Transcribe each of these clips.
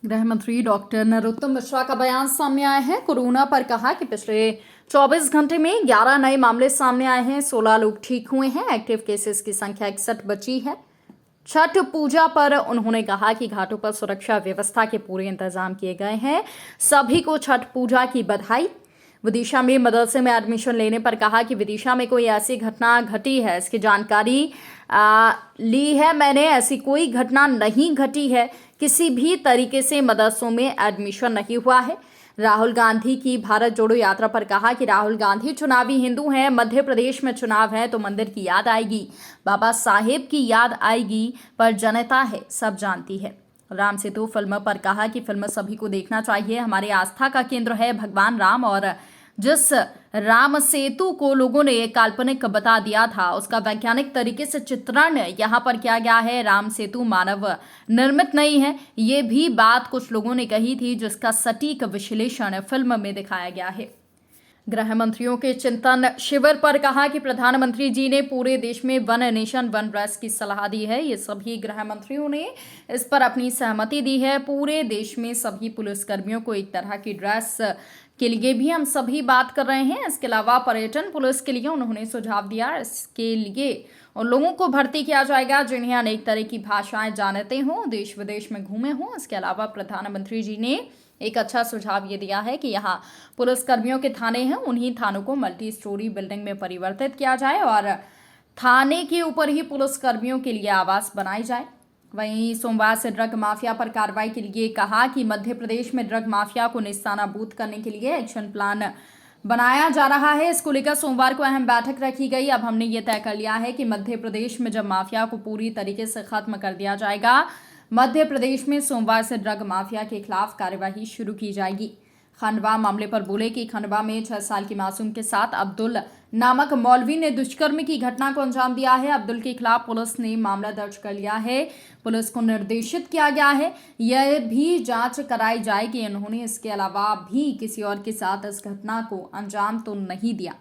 गृह मंत्री डॉक्टर नरोत्तम मिश्रा का बयान सामने आया है। कोरोना पर कहा कि पिछले 24 घंटे में 11 नए मामले सामने आए हैं, 16 लोग ठीक हुए हैं। एक्टिव केसेस की संख्या 61 बची है। छठ पूजा पर उन्होंने कहा कि घाटों पर सुरक्षा व्यवस्था के पूरे इंतजाम किए गए हैं। सभी को छठ पूजा की बधाई। विदिशा में मदरसे में एडमिशन लेने पर कहा कि विदिशा में कोई ऐसी घटना घटी है, इसकी जानकारी ली है मैंने। ऐसी कोई घटना नहीं घटी है। किसी भी तरीके से मदरसों में एडमिशन नहीं हुआ है। राहुल गांधी की भारत जोड़ो यात्रा पर कहा कि राहुल गांधी चुनावी हिंदू हैं। मध्य प्रदेश में चुनाव है तो मंदिर की याद आएगी, बाबा साहेब की याद आएगी, पर जनता है, सब जानती है। राम सेतु फिल्म पर कहा कि फिल्म सभी को देखना चाहिए। हमारे आस्था का केंद्र है भगवान राम, और जिस राम सेतु को लोगों ने काल्पनिक बता दिया था, उसका वैज्ञानिक तरीके से चित्रण यहाँ पर किया गया है। राम सेतु मानव निर्मित नहीं है, ये भी बात कुछ लोगों ने कही थी, जिसका सटीक विश्लेषण फिल्म में दिखाया गया है। गृह मंत्रियों के चिंतन शिविर पर कहा कि प्रधानमंत्री जी ने पूरे देश में वन नेशन वन ड्रेस की सलाह दी है। ये सभी गृह मंत्रियों ने इस पर अपनी सहमति दी है। पूरे देश में सभी पुलिसकर्मियों को एक तरह की ड्रेस के लिए भी हम सभी बात कर रहे हैं। इसके अलावा पर्यटन पुलिस के लिए उन्होंने सुझाव दिया। इसके लिए उन लोगों को भर्ती किया जाएगा जिन्हें अनेक तरह की भाषाएं जानते हों, देश विदेश में घूमे हों। इसके अलावा प्रधानमंत्री जी ने एक अच्छा सुझाव ये दिया है कि यहाँ पुलिसकर्मियों के थाने हैं, उन्हीं थानों को मल्टी स्टोरी बिल्डिंग में परिवर्तित किया जाए और थाने के ऊपर ही पुलिसकर्मियों के लिए आवास बनाए जाए। वहीं सोमवार से ड्रग माफिया पर कार्रवाई के लिए कहा कि मध्य प्रदेश में ड्रग माफिया को निस्तानाबूद करने के लिए एक्शन प्लान बनाया जा रहा है। इसको लेकर सोमवार को अहम बैठक रखी गई। अब हमने ये तय कर लिया है कि मध्य प्रदेश में जब माफिया को पूरी तरीके से खत्म कर दिया जाएगा, मध्य प्रदेश में सोमवार से ड्रग माफिया के खिलाफ कार्यवाही शुरू की जाएगी। खंडवा मामले पर बोले कि खंडवा में 6 साल की मासूम के साथ अब्दुल नामक मौलवी ने दुष्कर्म की घटना को अंजाम दिया है। अब्दुल के खिलाफ पुलिस ने मामला दर्ज कर लिया है। पुलिस को निर्देशित किया गया है यह भी जांच कराई जाए कि इन्होंने इसके अलावा भी किसी और के साथ इस घटना को अंजाम तो नहीं दिया।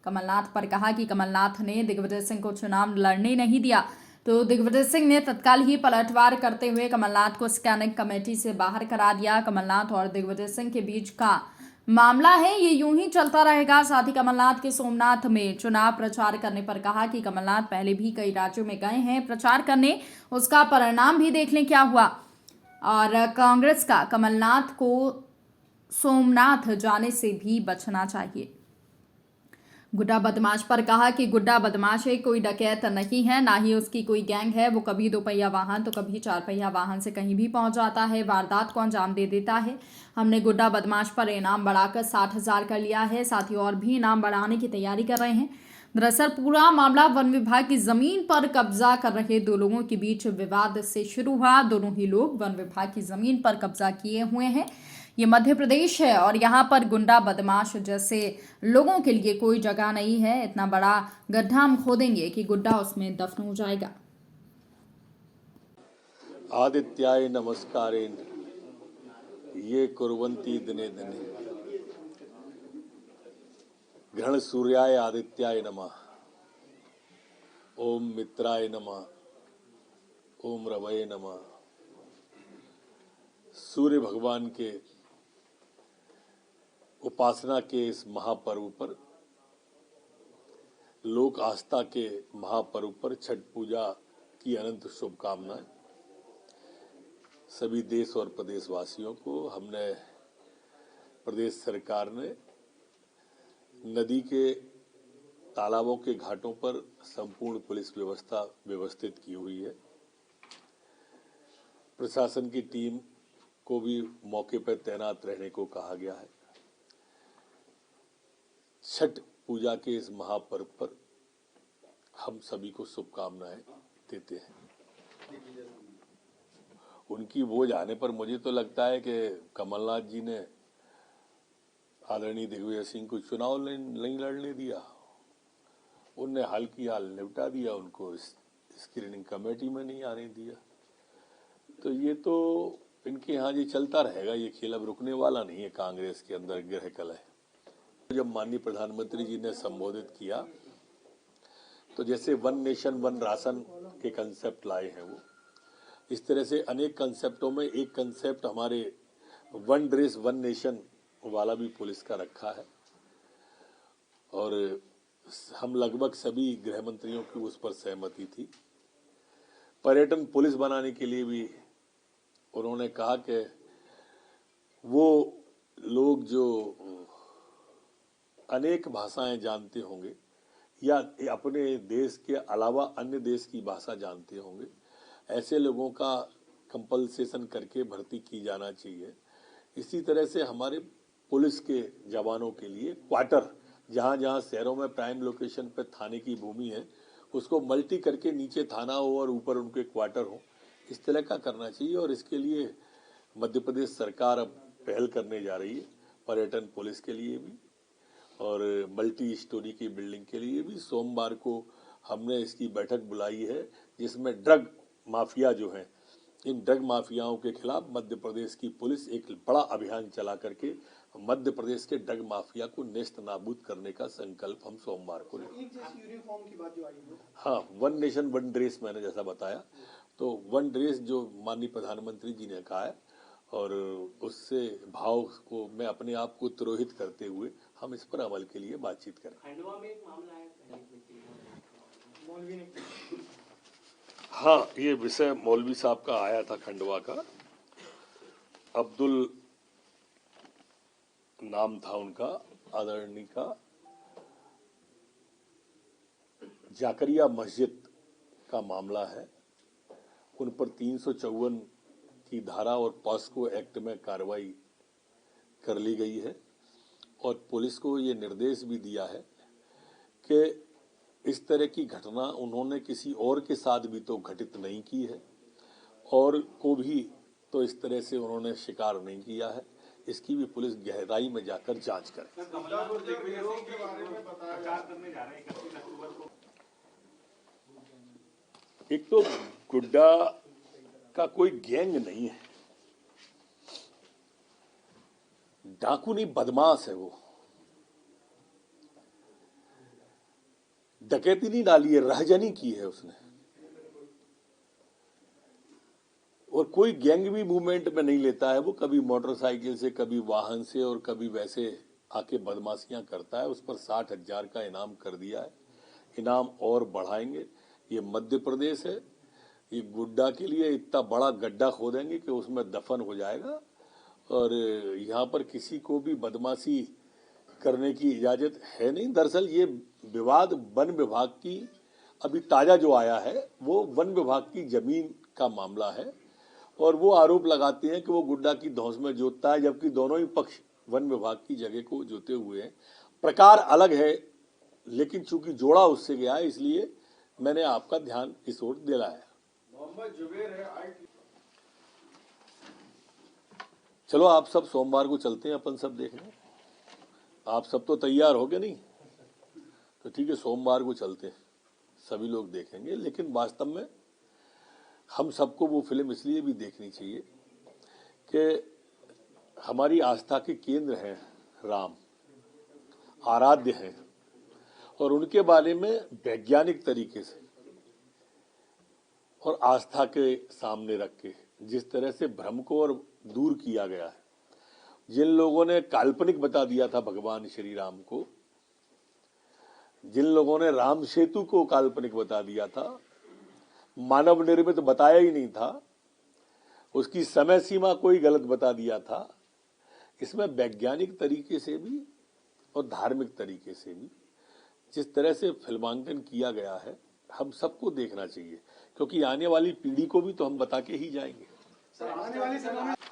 कमलनाथ पर कहा कि कमलनाथ ने दिग्विजय सिंह को चुनाव लड़ने नहीं दिया, तो दिग्विजय सिंह ने तत्काल ही पलटवार करते हुए कमलनाथ को स्कैनिंग कमेटी से बाहर करा दिया। कमलनाथ और दिग्विजय सिंह के बीच का मामला है, ये यूं ही चलता रहेगा। साथ ही कमलनाथ के सोमनाथ में चुनाव प्रचार करने पर कहा कि कमलनाथ पहले भी कई राज्यों में गए हैं प्रचार करने, उसका परिणाम भी देख लें क्या हुआ। और कांग्रेस का कमलनाथ को सोमनाथ जाने से भी बचना चाहिए। गुड्डा बदमाश पर कहा कि गुड्डा बदमाश है, कोई डकैत नहीं है, ना ही उसकी कोई गैंग है। वो कभी 2 पहिया वाहन तो कभी 4 पहिया वाहन से कहीं भी पहुंच जाता है, वारदात को अंजाम दे देता है। हमने गुड्डा बदमाश पर इनाम बढ़ाकर 60,000 कर लिया है, साथ ही और भी इनाम बढ़ाने की तैयारी कर रहे हैं। दरअसल पूरा मामला वन विभाग की जमीन पर कब्जा कर रहे 2 लोगों के बीच विवाद से शुरू हुआ। दोनों ही लोग वन विभाग की जमीन पर कब्जा किए हुए हैं। ये मध्य प्रदेश है और यहाँ पर गुंडा बदमाश जैसे लोगों के लिए कोई जगह नहीं है। इतना बड़ा गड्ढा हम खोदेंगे कि गुड्डा उसमें दफन हो जाएगा। आदित्याय नमस्कारेण ये कुर्वन्ति दिने दिने ग्रहण सूर्याय आदित्याय नमः। ओम मित्राय नमः, ओम रवये नमः। सूर्य भगवान के उपासना के इस महापर्व पर, लोक आस्था के महापर्व पर छठ पूजा की अनंत शुभकामनाएं सभी देश और प्रदेश वासियों को। हमने प्रदेश सरकार ने नदी के तालाबों के घाटों पर संपूर्ण पुलिस व्यवस्था व्यवस्थित की हुई है। प्रशासन की टीम को भी मौके पर तैनात रहने को कहा गया है। छठ पूजा के इस महापर्व पर हम सभी को शुभकामनाएं देते हैं। उनकी बोझ आने पर मुझे तो लगता है कि कमलनाथ जी ने आदरणीय दिग्विजय सिंह को चुनाव नहीं लड़ने दिया, उनने हाल की हाल निपटा दिया, उनको स्क्रीनिंग कमेटी में नहीं आने दिया। तो ये तो इनके यहाँ ये चलता रहेगा, ये खेल अब रुकने वाला नहीं है। कांग्रेस के अंदर गृह कलह। जब माननीय प्रधानमंत्री जी ने संबोधित किया तो जैसे वन नेशन वन राशन के कंसेप्ट लाए हैं वो, इस तरह से अनेक कंसेप्टों में एक कंसेप्ट हमारे वन ड्रेस वन नेशन वाला भी पुलिस का रखा है और हम लगभग सभी गृह मंत्रियों की उस पर सहमति थी। पर्यटन पुलिस बनाने के लिए भी उन्होंने कहा कि वो लोग जो अनेक भाषाएं जानते होंगे या अपने देश के अलावा अन्य देश की भाषा जानते होंगे, ऐसे लोगों का कंपल्सेशन करके भर्ती की जाना चाहिए। इसी तरह से हमारे पुलिस के जवानों के लिए क्वार्टर, जहां जहां शहरों में प्राइम लोकेशन पर थाने की भूमि है, उसको मल्टी करके नीचे थाना हो और ऊपर उनके क्वार्टर हो, इस तरह का करना चाहिए। और इसके लिए मध्य प्रदेश सरकार अब पहल करने जा रही है, पर्यटन पुलिस के लिए भी और मल्टी स्टोरी की बिल्डिंग के लिए भी। सोमवार को हमने इसकी बैठक बुलाई है, जिसमें ड्रग माफिया जो हैं, इन ड्रग माफियाओं के खिलाफ मध्य प्रदेश की पुलिस एक बड़ा अभियान चला करके मध्य प्रदेश के ड्रग माफिया को नेस्त नाबूद करने का संकल्प हम सोमवार को लेंगे। यूनिफॉर्म की बात जो आई है, हाँ, वन नेशन वन ड्रेस मैंने जैसा बताया, तो वन ड्रेस जो माननीय प्रधानमंत्री जी ने कहा है और उससे भाव को मैं अपने आप को तिरोहित करते हुए हम इस पर अमल के लिए बातचीत करें। खंडवा में एक मामला है, मौलवी ने हाँ, ये विषय मौलवी साहब का आया था खंडवा का। अब्दुल नाम था उनका, आदरणीय का। जाकरिया मस्जिद का मामला है। उन पर 354 की धारा और पॉस्को एक्ट में कार्रवाई कर ली गई है और पुलिस को ये निर्देश भी दिया है कि इस तरह की घटना उन्होंने किसी और के साथ भी तो घटित नहीं की है और को भी तो इस तरह से उन्होंने शिकार नहीं किया है। इसकी भी पुलिस गहराई में जाकर जांच करे। एक तो गुड्डा का कोई गैंग नहीं है, डाकू नहीं, बदमाश है वो। डकैती नहीं डाली है, राहजनी की है उसने। और कोई गैंग भी मूवमेंट में नहीं लेता है वो, कभी मोटरसाइकिल से, कभी वाहन से और कभी वैसे आके बदमाशियां करता है। उस पर 60,000 का इनाम कर दिया है, इनाम और बढ़ाएंगे। ये मध्य प्रदेश है, ये गुड्डा के लिए इतना बड़ा गड्ढा खोदेंगे कि उसमें दफन हो जाएगा और यहाँ पर किसी को भी बदमाशी करने की इजाजत है नहीं। दरअसल ये विवाद वन विभाग की, अभी ताजा जो आया है वो वन विभाग की जमीन का मामला है और वो आरोप लगाते हैं कि वो गुड्डा की धौंस में जोतता है, जबकि दोनों ही पक्ष वन विभाग की जगह को जोते हुए हैं। प्रकार अलग है, लेकिन चूंकि जोड़ा उससे गया है, इसलिए मैंने आपका ध्यान इस ओर दिलाया। चलो आप सब सोमवार को चलते हैं, अपन सब देखने। आप सब तो तैयार हो गए नहीं? तो ठीक है, सोमवार को चलते हैं, सभी लोग देखेंगे। लेकिन वास्तव में हम सबको वो फिल्म इसलिए भी देखनी चाहिए कि हमारी आस्था के केंद्र हैं राम, आराध्य हैं, और उनके बारे में वैज्ञानिक तरीके से और आस्था के सामने रख के जिस तरह से भ्रम को और दूर किया गया है। जिन लोगों ने काल्पनिक बता दिया था भगवान श्री राम को, जिन लोगों ने राम सेतु को काल्पनिक बता दिया था, मानव निर्मित बताया ही नहीं था, उसकी समय सीमा कोई गलत बता दिया था। इसमें वैज्ञानिक तरीके से भी और धार्मिक तरीके से भी जिस तरह से फिल्मांकन किया गया है, हम सबको देखना चाहिए, क्योंकि आने वाली पीढ़ी को भी तो हम बता के ही जाएंगे।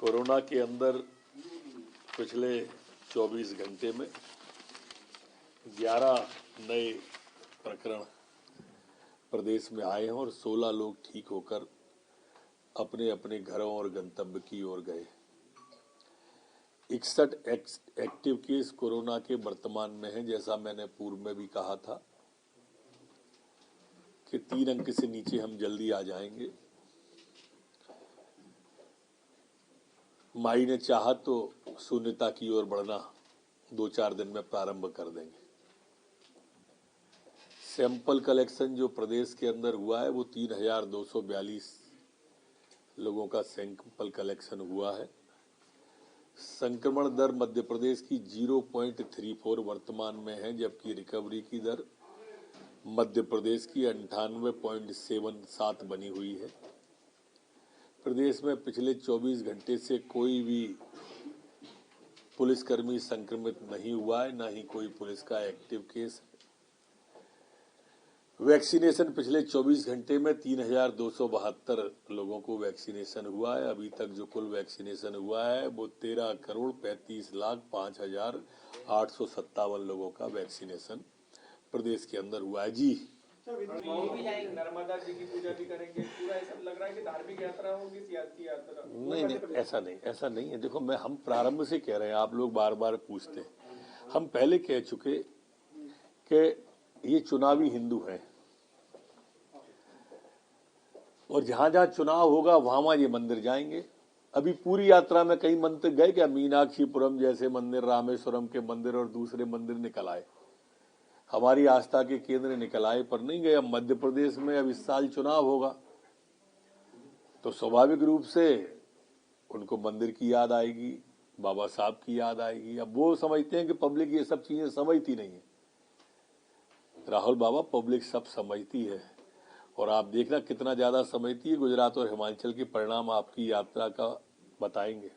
कोरोना के अंदर पिछले 24 घंटे में 11 नए प्रकरण प्रदेश में आए हैं और 16 लोग ठीक होकर अपने अपने घरों और गंतव्य की ओर गए। 61 एक्टिव केस कोरोना के वर्तमान में हैं। जैसा मैंने पूर्व में भी कहा था कि 3 अंक से नीचे हम जल्दी आ जाएंगे। माई ने चाहा तो शून्यता की ओर बढ़ना 2-4 दिन में प्रारंभ कर देंगे। सैंपल कलेक्शन जो प्रदेश के अंदर हुआ है वो 3,242 लोगों का सैंपल कलेक्शन हुआ है। संक्रमण दर मध्य प्रदेश की 0.34 वर्तमान में है, जबकि रिकवरी की दर मध्य प्रदेश की 98.77 बनी हुई है। प्रदेश में पिछले 24 घंटे से कोई भी पुलिसकर्मी संक्रमित नहीं हुआ है, न ही कोई पुलिस का एक्टिव केस है। वैक्सीनेशन पिछले 24 घंटे में 3,272 लोगों को वैक्सीनेशन हुआ है। अभी तक जो कुल वैक्सीनेशन हुआ है वो 13,35,05,857 लोगों का वैक्सीनेशन प्रदेश के अंदर हुआ है। जी मऊ भी जाएंगे, नर्मदा जी की पूजा भी करेंगे, पूरा ऐसा लग रहा है कि धार्मिक यात्रा होगी, सियासी यात्रा। नहीं, ऐसा नहीं है। देखो, हम प्रारंभ से कह रहे हैं, आप लोग बार बार पूछते हैं। हम पहले कह चुके कि ये चुनावी हिंदू हैं और जहां जहां चुनाव होगा वहां ये मंदिर जाएंगे। अभी पूरी यात्रा में कई मंदिर गए क्या? मीनाक्षीपुरम जैसे मंदिर, रामेश्वरम के मंदिर और दूसरे मंदिर निकल आए, हमारी आस्था के केंद्र निकल आए, पर नहीं गए। अब मध्य प्रदेश में अब इस साल चुनाव होगा तो स्वाभाविक रूप से उनको मंदिर की याद आएगी, बाबा साहब की याद आएगी। अब वो समझते हैं कि पब्लिक ये सब चीजें समझती नहीं है। राहुल बाबा, पब्लिक सब समझती है और आप देखना कितना ज्यादा समझती है। गुजरात और हिमाचल के परिणाम आपकी यात्रा का बताएंगे।